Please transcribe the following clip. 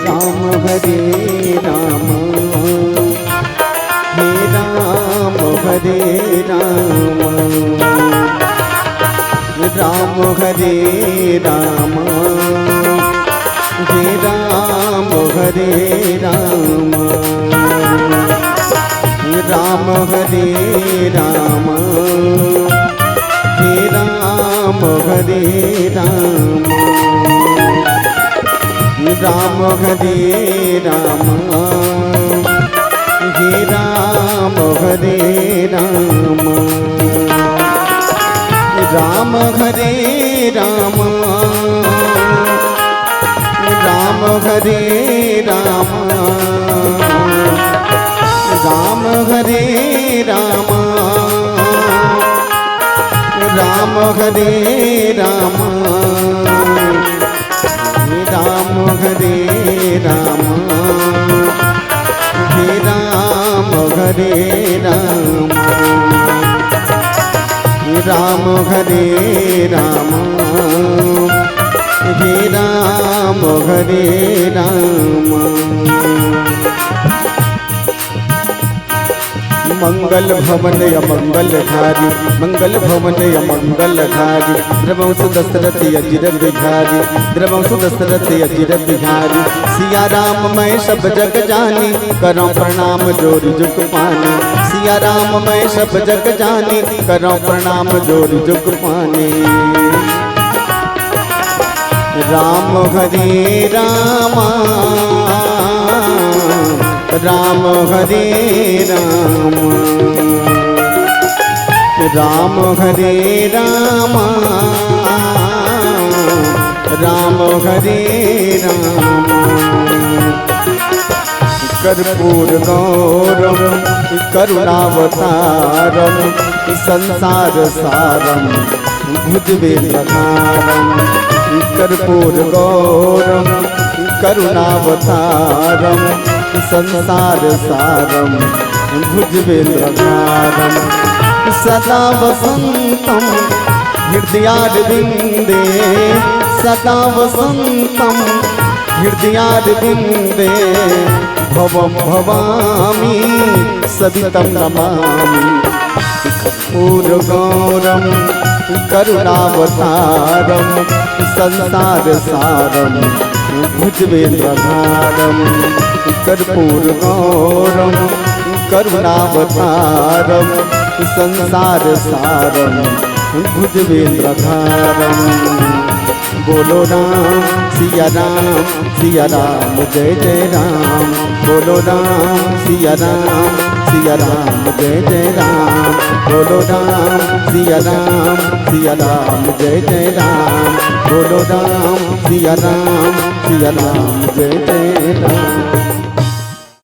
राम हरे राम, हे राम हरे राम, राम हरे राम, हे राम हरे राम, राम हरे राम, हे राम हरे राम, राम हरे राम, हे राम हरे राम, राम हरे राम, राम हरे राम, राम हरे राम, राम हरे राम, राम हरे राम, हे राम हरे राम, राम हरे राम, हे राम हरे राम। मंगल भवन अमंगलधारी, मंगल भवन अमंगलधारी, द्रवंशु दशरथ अजिर बिहारी, द्रवंशु दशरथ अजिर बिहारी, सिया राम मैं सब जग जानी, करो प्रणाम जोर जुग पानी, सिया राम मैं सब जग जानी, करो प्रणाम जोर जुग पानी। राम हरे राम, राम हरे राम, राम हरे राम, राम हरे राम, कर्पूर गौरम करुणावतारम, संसार सारम भुजबेलधारम, कर्पूर गौरम करुणावतारम, संसार सारम भुजबेलधारम, सदा वसंतम हृदयारविंदे, सदा वसंतम हृदयारविंदे, भवं भवामि सवितं नमामि, कर्पूरगौरं करुणावतारं, संसार सारं भुजबेलधारं, कर्पूरगौरं करुणावतारं, संसार सारं भुजबेलधारं। बोलो राम सिया राम, सिया राम जय जय राम, बोलो राम सिया राम, सिया राम जय जय राम, बोलो राम सिया राम, सिया राम जय जय राम, बोलो राम सिया राम, सिया राम जय जय राम।